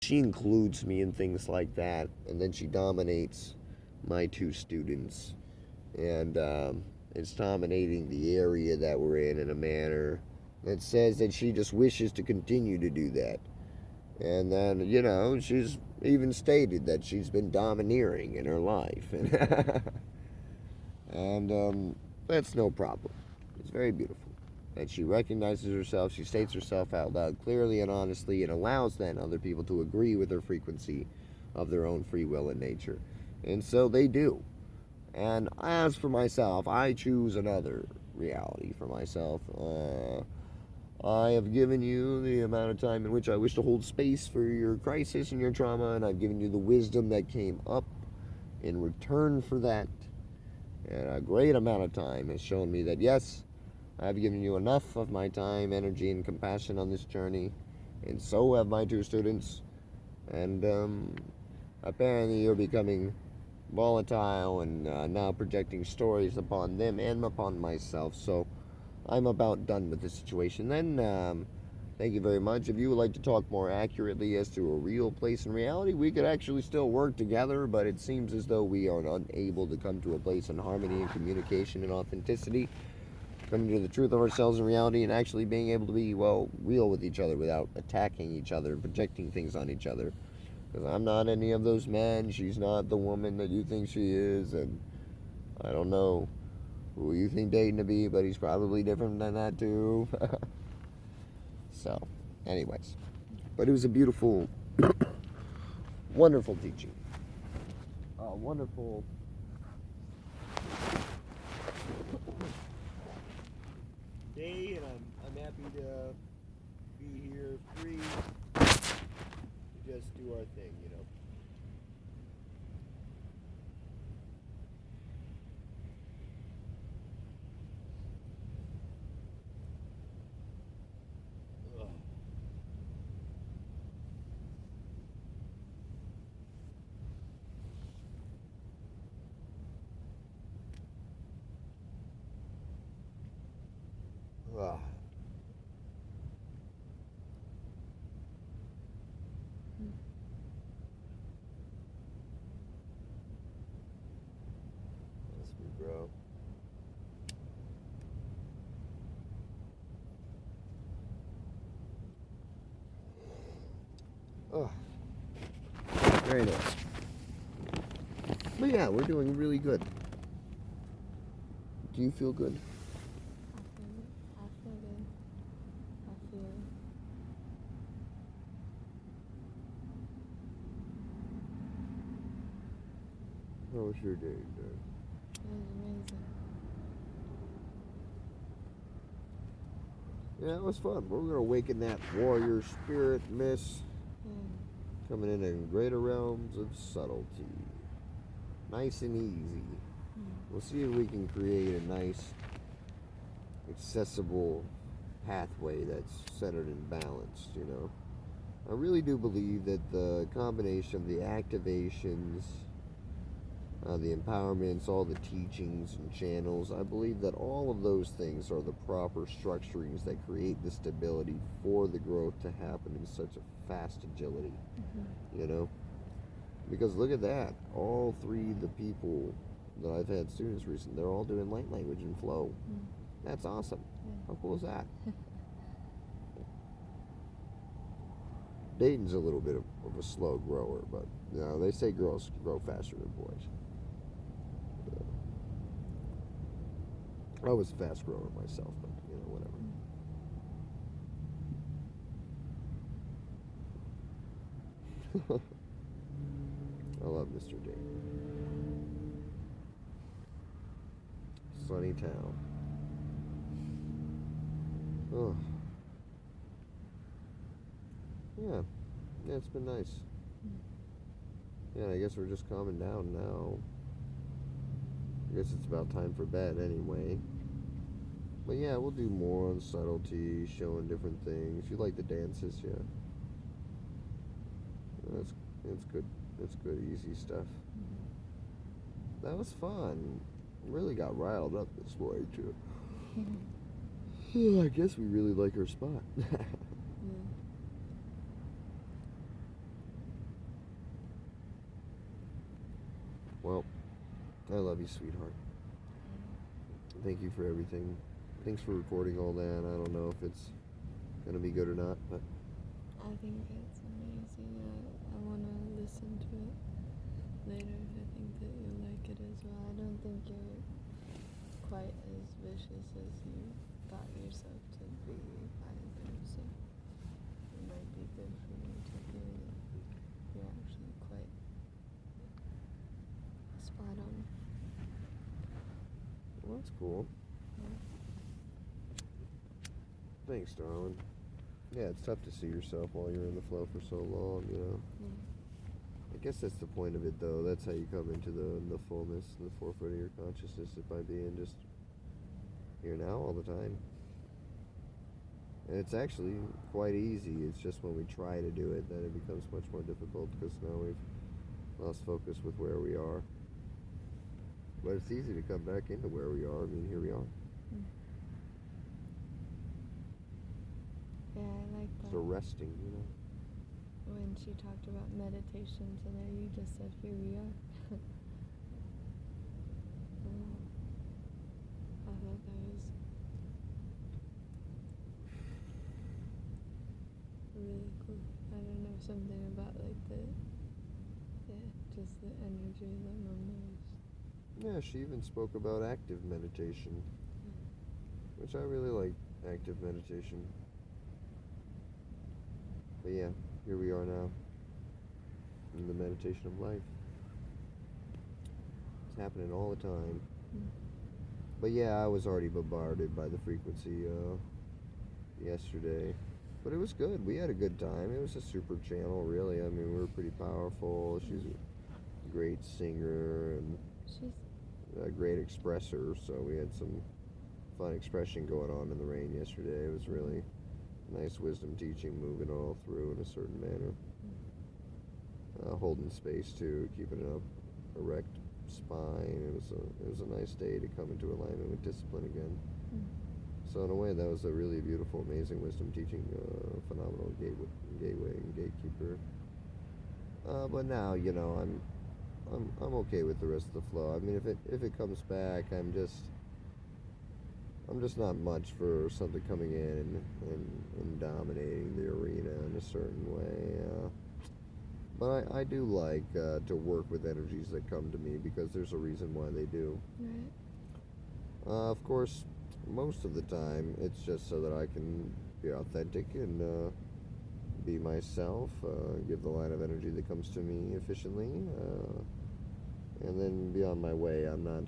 she includes me in things like that, and then she dominates my two students, and it's dominating the area that we're in a manner that says that she just wishes to continue to do that. And then, she's even stated that she's been domineering in her life. And that's no problem. It's very beautiful. And she recognizes herself, she states herself out loud clearly and honestly, and allows then other people to agree with her frequency of their own free will and nature. And so they do. And as for myself, I choose another reality for myself. I have given you the amount of time in which I wish to hold space for your crisis and your trauma, and I've given you the wisdom that came up in return for that. And a great amount of time has shown me that, yes, I've given you enough of my time, energy, and compassion on this journey, and so have my two students. And apparently you're becoming volatile and now projecting stories upon them and upon myself. So I'm about done with the situation. Then, thank you very much. If you would like to talk more accurately as to a real place in reality, we could actually still work together, but it seems as though we are unable to come to a place in harmony and communication and authenticity, coming to the truth of ourselves in reality and actually being able to be, well, real with each other without attacking each other and projecting things on each other. Because I'm not any of those men. She's not the woman that you think she is, and I don't know who you think Dayton to be, but he's probably different than that too. So, anyways, but it was a beautiful, wonderful teaching. Wonderful day, and I'm happy to be here free to just do our thing, Ugh. That's me, bro. Oh, very nice. But yeah, we're doing really good. Do you feel good? I feel good. I feel. How was your day today? It was amazing. Yeah, it was fun. We're gonna awaken that warrior spirit, miss. Coming in greater realms of subtlety. Nice and easy. We'll see if we can create a nice, accessible pathway that's centered and balanced, I really do believe that the combination of the activations, the empowerments, all the teachings and channels, I believe that all of those things are the proper structurings that create the stability for the growth to happen in such a fast agility, Because look at that. All three of the people that I've had students recently, they're all doing light language and flow. That's awesome. How cool is that? Dayton's a little bit of a slow grower, but they say girls grow faster than boys. I was a fast grower myself, but whatever. I love Mr. Dayton. Sunny town. Oh. Yeah. Yeah, it's been nice. Yeah, I guess we're just calming down now. I guess it's about time for bed anyway. But yeah, we'll do more on subtlety, showing different things. You like the dances, yeah? It's good. It's good, easy stuff. That was fun. Really got riled up this morning too. I guess we really like her spot. Well, I love you, sweetheart. Thank you for everything. Thanks for recording all that. I don't know if it's gonna be good or not, but I think it's amazing. I want to listen to it later. I think that you'll like it as well. I don't think you're quite as vicious as you thought yourself to be either. So it might be good for me to hear that you're actually quite spot on. well, that's cool. Yeah. Thanks, darling. Yeah, it's tough to see yourself while you're in the flow for so long, you know. Yeah. I guess that's the point of it, though. That's how you come into the fullness, the forefront of your consciousness, is by being just here now all the time. And it's actually quite easy. It's just when we try to do it that it becomes much more difficult, because now we've lost focus with where we are. But it's easy to come back into where we are. I mean, here we are. Yeah, I like that. So resting, you know. When she talked about meditation today, you just said, here we are. I thought that was really cool. I don't know, something about like just the energy that Mom knows. Yeah, she even spoke about active meditation, which I really like, active meditation. But yeah, here we are now in the meditation of life. It's happening all the time. But yeah, I was already bombarded by the frequency yesterday. But it was good. We had a good time. It was a super channel, really. I mean, we were pretty powerful. She's a great singer and She's a great expresser, so we had some fun expression going on in the rain yesterday. It was really nice wisdom teaching, moving all through in a certain manner. Holding space too, keeping an erect spine. It was a nice day to come into alignment with discipline again. So in a way, that was a really beautiful, amazing wisdom teaching, phenomenal gateway and gatekeeper. But now, you know, I'm okay with the rest of the flow. I mean, if it comes back, I'm just not much for something coming in and dominating the arena in a certain way. But I do like to work with energies that come to me, because there's a reason why they do. right. Of course, most of the time, it's just so that I can be authentic and be myself, give the line of energy that comes to me efficiently, and then be on my way. I'm not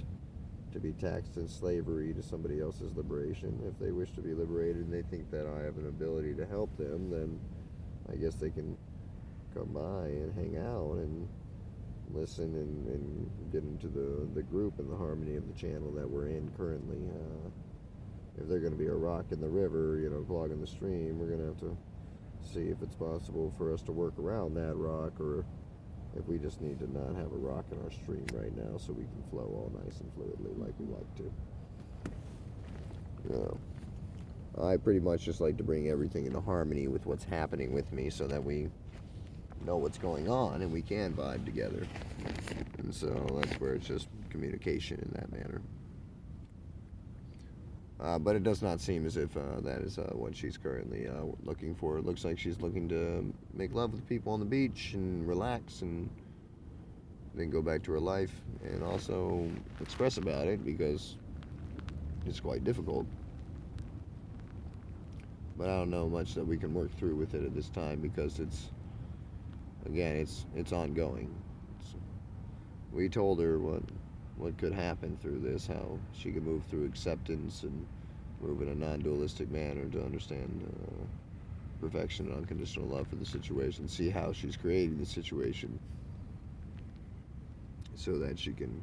to be taxed in slavery to somebody else's liberation. If they wish to be liberated and they think that I have an ability to help them, then I guess they can come by and hang out and listen and get into the group and the harmony of the channel that we're in currently. If they're going to be a rock in the river, you know, clogging the stream, we're going to have to see if it's possible for us to work around that rock, or if we just need to not have a rock in our stream right now so we can flow all nice and fluidly like we like to. I pretty much just like to bring everything into harmony with what's happening with me, so that we know what's going on and we can vibe together. And so that's where it's just communication in that manner. But it does not seem as if that is what she's currently looking for. It looks like she's looking to make love with people on the beach and relax, and then go back to her life, and also express about it, because it's quite difficult. But I don't know much that we can work through with it at this time, because it's ongoing. We told her what could happen through this, how she could move through acceptance and move in a non-dualistic manner to understand perfection and unconditional love for the situation, see how she's creating the situation so that she can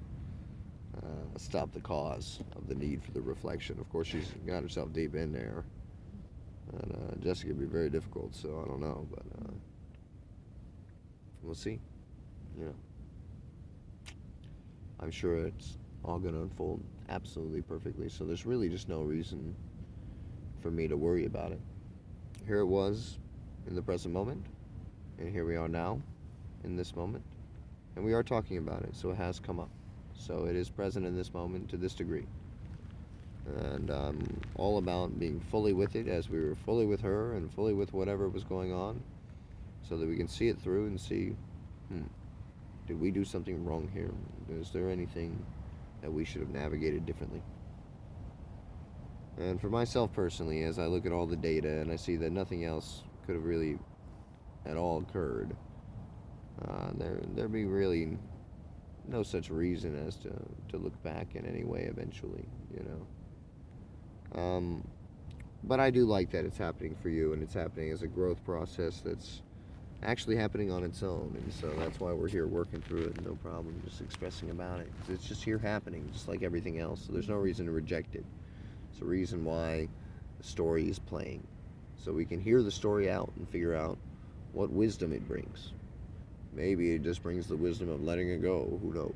stop the cause of the need for the reflection. Of course, she's got herself deep in there, and Jessica would be very difficult, so I don't know, but we'll see. You know, I'm sure it's all going to unfold absolutely perfectly, so there's really just no reason for me to worry about it. Here it was in the present moment, and here we are now in this moment, And we are talking about it, so it has come up. So it is present in this moment to this degree. And I'm all about being fully with it as we were fully with her and fully with whatever was going on, so that we can see it through and see, did we do something wrong here? Is there anything that we should have navigated differently? And for myself personally, as I look at all the data and I see that nothing else could have really at all occurred, there be really no such reason as to look back in any way eventually, you know. But I do like that it's happening for you, and it's happening as a growth process that's actually happening on its own. And so that's why we're here working through it, no problem, just expressing about it. 'Cause it's just here happening, just like everything else. So there's no reason to reject it. It's a reason why the story is playing. So we can hear the story out and figure out what wisdom it brings. Maybe it just brings the wisdom of letting it go. Who knows?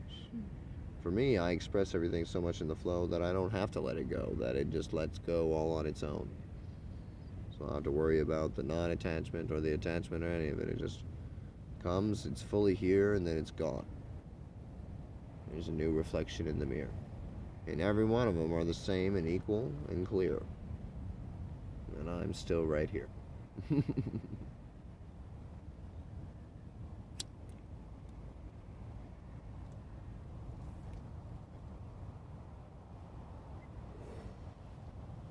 For me, I express everything so much in the flow that I don't have to let it go, that it just lets go all on its own. So I don't have to worry about the non-attachment or the attachment or any of it. It just comes, it's fully here, and then it's gone. There's a new reflection in the mirror. And every one of them are the same and equal and clear. And I'm still right here.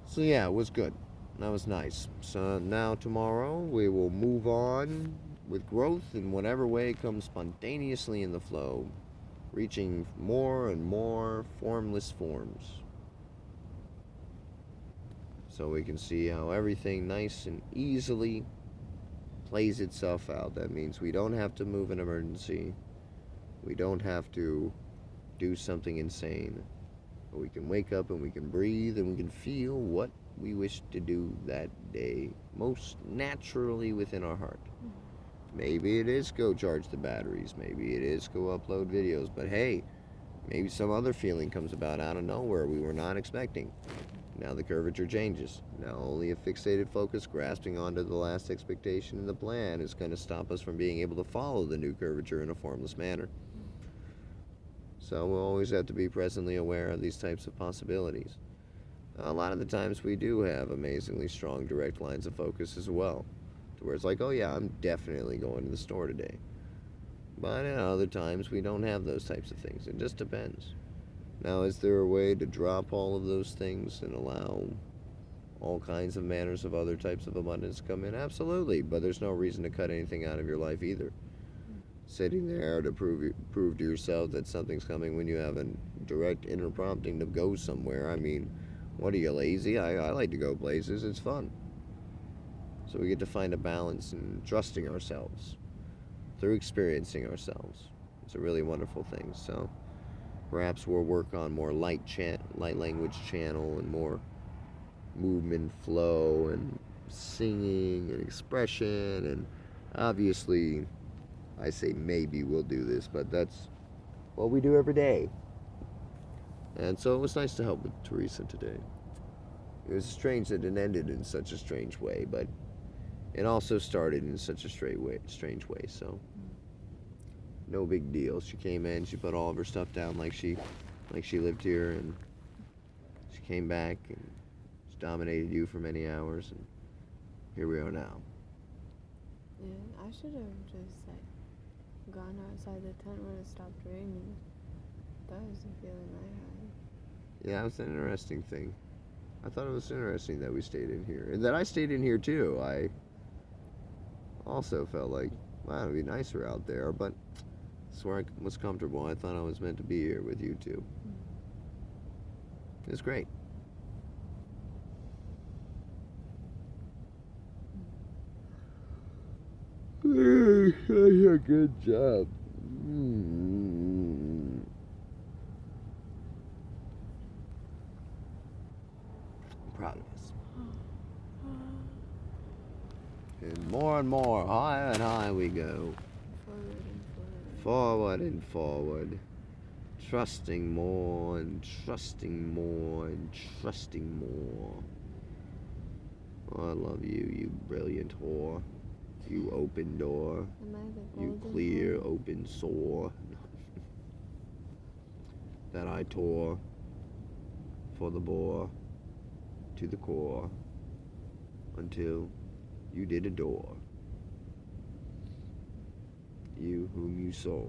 So yeah, it was good. That was nice. So now tomorrow we will move on with growth in whatever way comes spontaneously in the flow, reaching more and more formless forms. So we can see how everything nice and easily plays itself out. That means we don't have to move an emergency. We don't have to do something insane. We can wake up and we can breathe and we can feel what we wish to do that day most naturally within our heart. Maybe it is go charge the batteries. Maybe it is go upload videos. But hey, maybe some other feeling comes about out of nowhere we were not expecting. Now the curvature changes. Now only a fixated focus grasping onto the last expectation in the plan is going to stop us from being able to follow the new curvature in a formless manner. So we'll always have to be presently aware of these types of possibilities. A lot of the times we do have amazingly strong direct lines of focus as well, to where it's like, oh yeah, I'm definitely going to the store today. But at other times we don't have those types of things. It just depends. Now, is there a way to drop all of those things and allow all kinds of manners of other types of abundance to come in? Absolutely, but there's no reason to cut anything out of your life either. Sitting there to prove to yourself that something's coming when you have a direct inner prompting to go somewhere. I mean, what are you, lazy? I like to go places. It's fun. So we get to find a balance in trusting ourselves through experiencing ourselves. It's a really wonderful thing. So perhaps we'll work on more light language channel and more movement flow and singing and expression, and obviously I say maybe we'll do this, but that's what we do every day. And so it was nice to help with Teresa today. It was strange that it ended in such a strange way, but it also started in such a strange way. So no big deal. She came in, she put all of her stuff down like she lived here, and she came back and she dominated you for many hours, and here we are now. Yeah, I should have just gone outside the tent when it stopped raining. That was the feeling I had. Yeah, it was an interesting thing. I thought it was interesting that we stayed in here, and that I stayed in here too. I also felt like, wow, it'd be nicer out there, but it's where I was comfortable. I thought I was meant to be here with you two. It's great. Good job. I'm proud of us. And more, higher and higher we go. Forward and forward. Trusting more and trusting more and trusting more. Oh, I love you, you brilliant whore. You open door. Am I the You golden clear, one? open sore, and that I tore for the bore to the core until you did adore you whom you saw.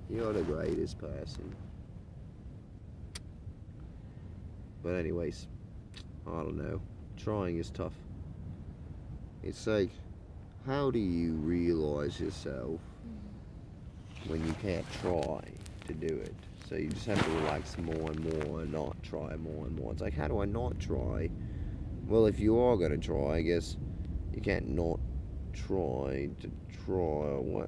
You're the greatest person. But anyways, I don't know. Trying is tough. It's like, how do you realize yourself when you can't try to do it? So you just have to relax more and more and not try more and more. It's like, how do I not try? Well, if you are going to try, I guess you can't not try to try.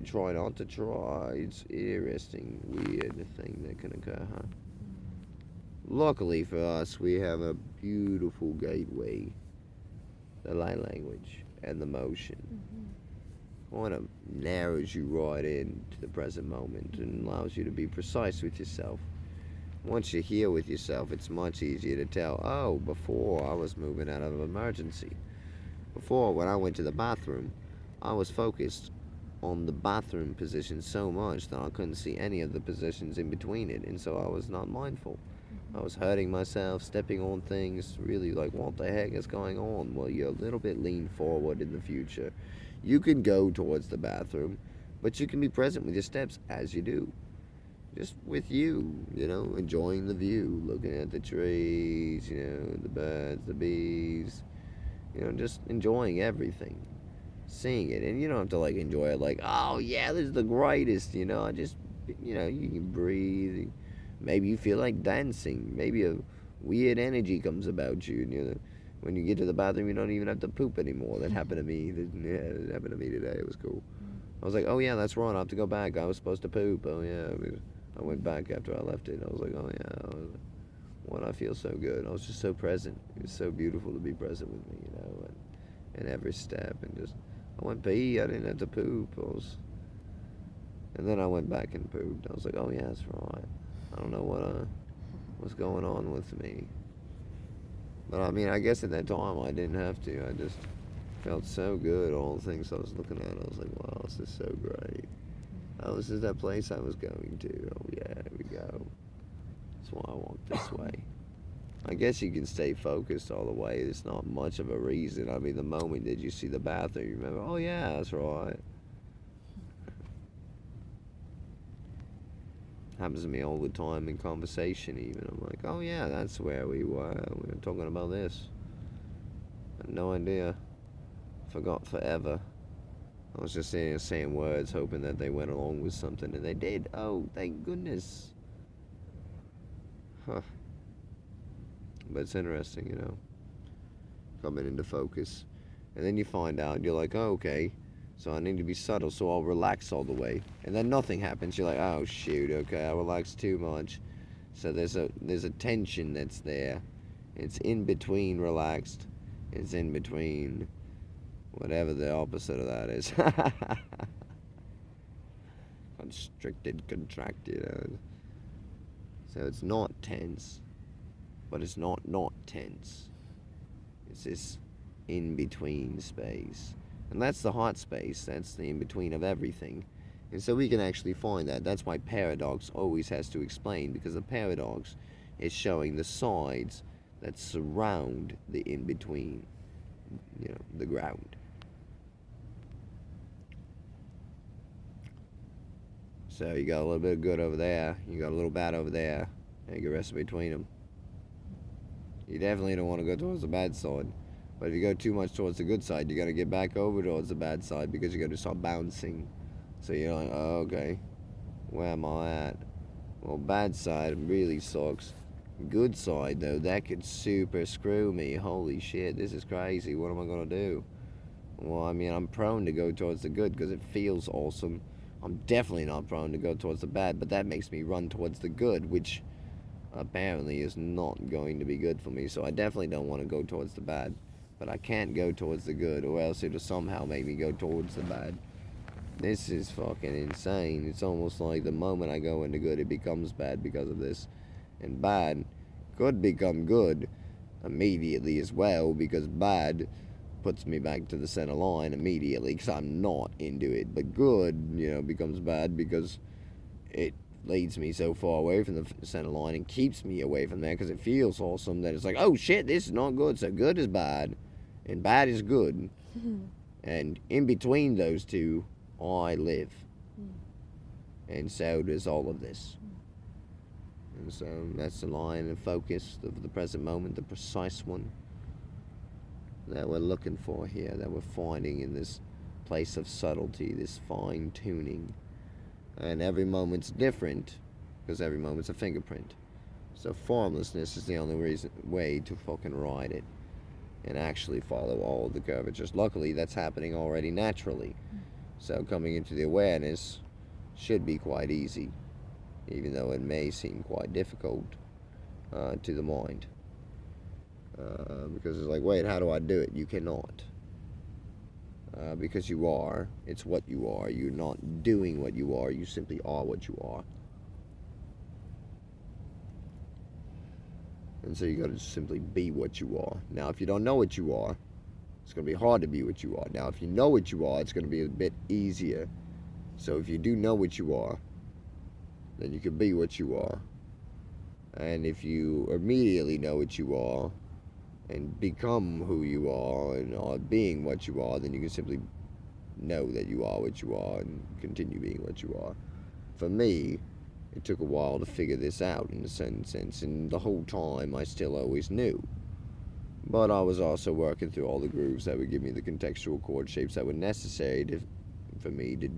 Try not to try. It's an interesting, weird thing that can occur, huh? Luckily for us, we have a beautiful gateway, the light language and the motion. Kind of narrows you right into the present moment and allows you to be precise with yourself. Once you're here with yourself, it's much easier to tell, oh, before I was moving out of emergency. Before, when I went to the bathroom, I was focused on the bathroom position so much that I couldn't see any of the positions in between it, and so I was not mindful. I was hurting myself, stepping on things, really like, what the heck is going on? Well, you're a little bit lean forward in the future. You can go towards the bathroom, but you can be present with your steps as you do. Just with you, enjoying the view, looking at the trees, the birds, the bees, just enjoying everything, seeing it. And you don't have to enjoy it like, oh yeah, this is the greatest, just, you can breathe. Maybe you feel like dancing. Maybe a weird energy comes about you. When you get to the bathroom, you don't even have to poop anymore. That happened to me. It happened to me today. It was cool. I was like, oh yeah, that's wrong. I have to go back. I was supposed to poop. Oh yeah. I went back after I left it. I was like, oh yeah. I feel so good. I was just so present. It was so beautiful to be present with me, and every step. And just, I went pee. I didn't have to poop. And then I went back and pooped. I was like, oh yeah, that's right. I don't know what's going on with me. But I mean, I guess at that time I didn't have to. I just felt so good. All the things I was looking at, I was like, wow, this is so great. Oh, this is that place I was going to. Oh yeah, here we go. That's why I walk this way. I guess you can stay focused all the way. There's not much of a reason. I mean, the moment that you see the bathroom, you remember, oh yeah, that's right. Happens to me all the time in conversation even. I'm like, oh yeah, that's where we were. We were talking about this. I had no idea. Forgot forever. I was just sitting there saying words, hoping that they went along with something, and they did. Oh, thank goodness. Huh. But it's interesting, coming into focus. And then you find out, you're like, oh, okay. So I need to be subtle, so I'll relax all the way. And then nothing happens. You're like, oh shoot, okay, I relaxed too much. So there's a tension that's there. It's in between relaxed. It's in between whatever the opposite of that is. Constricted, contracted. So it's not tense, but it's not tense. It's this in-between space. And that's the hot space. That's the in-between of everything. And so we can actually find that. That's why paradox always has to explain, because the paradox is showing the sides that surround the in-between, the ground. So you got a little bit of good over there, you got a little bad over there, and you can rest between them. You definitely don't want to go towards the bad side. But if you go too much towards the good side, you got to get back over towards the bad side, because you got to start bouncing. So you're like, oh, okay, where am I at? Well, bad side really sucks. Good side, though, that could super screw me. Holy shit, this is crazy. What am I going to do? Well, I mean, I'm prone to go towards the good because it feels awesome. I'm definitely not prone to go towards the bad, but that makes me run towards the good, which apparently is not going to be good for me. So I definitely don't want to go towards the bad. But I can't go towards the good, or else it'll somehow make me go towards the bad. This is fucking insane. It's almost like the moment I go into good, it becomes bad because of this. And bad could become good immediately as well, because bad puts me back to the center line immediately because I'm not into it. But good, becomes bad because it leads me so far away from the center line and keeps me away from there because it feels awesome that it's like, oh shit, this is not good. So good is bad and bad is good. And in between those two, I live. And so does all of this. And so that's the line of focus of the present moment, the precise one that we're looking for here, that we're finding in this place of subtlety, this fine tuning. And every moment's different because every moment's a fingerprint. So formlessness is the only way to fucking ride it and actually follow all of the curvatures. Luckily, that's happening already naturally. So coming into the awareness should be quite easy, even though it may seem quite difficult to the mind. Because it's like, wait, how do I do it? You cannot. Because you are. It's what you are. You're not doing what you are. You simply are what you are. And so you got to simply be what you are. Now, if you don't know what you are, it's going to be hard to be what you are. Now, if you know what you are, it's going to be a bit easier. So if you do know what you are, then you can be what you are. And if you immediately know what you are and become who you are and are being what you are, then you can simply know that you are what you are and continue being what you are. For me, it took a while to figure this out in a certain sense, and the whole time I still always knew. But I was also working through all the grooves that would give me the contextual chord shapes that were necessary for me to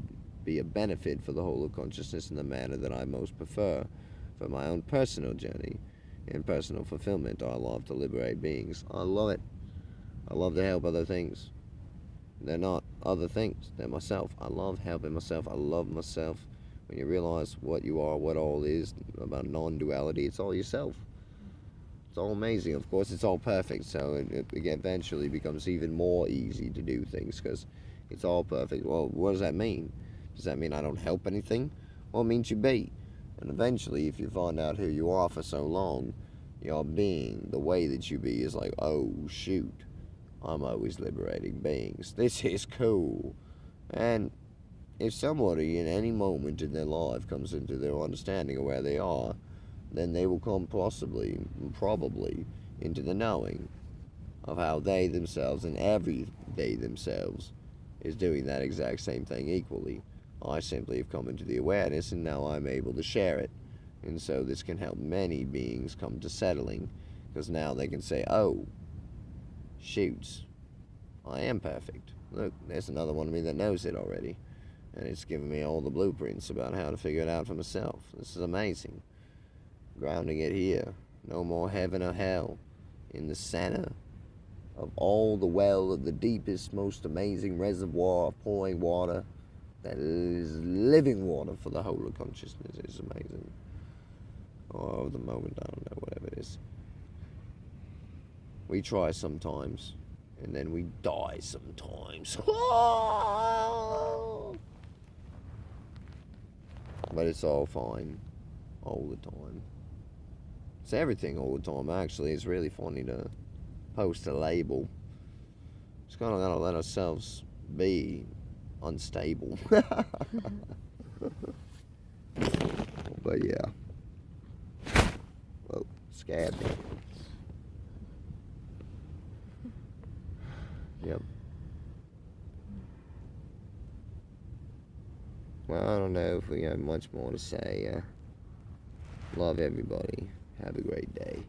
be a benefit for the whole of consciousness in the manner that I most prefer for my own personal journey and personal fulfillment. I love to liberate beings. I love it. I love to help other things. They're not other things. They're myself. I love helping myself. I love myself. When you realize what you are, what all is about non-duality, it's all yourself. It's all amazing. Of course, it's all perfect, so it eventually becomes even more easy to do things because it's all perfect. Well, what does that mean? Does that mean I don't help anything? Well, it means you be. And eventually, if you find out who you are for so long, your being, the way that you be, is like, oh, shoot, I'm always liberating beings. This is cool. And if somebody in any moment in their life comes into their understanding of where they are, then they will come probably, into the knowing of how they themselves and every they themselves is doing that exact same thing equally. I simply have come into the awareness and now I'm able to share it. And so this can help many beings come to settling, because now they can say, oh, shoots, I am perfect. Look, there's another one of me that knows it already. And it's given me all the blueprints about how to figure it out for myself. This is amazing. Grounding it here. No more heaven or hell. In the center of all the well of the deepest, most amazing reservoir of pouring water that is living water for the whole of consciousness. It's amazing. Or the moment, I don't know, whatever it is. We try sometimes, and then we die sometimes. But it's all fine, all the time. It's everything all the time, actually. It's really funny to post a label. Just kind of gotta let ourselves be unstable. But yeah. Whoa, scared me. Yep. Well, I don't know if we have much more to say. Love everybody. Have a great day.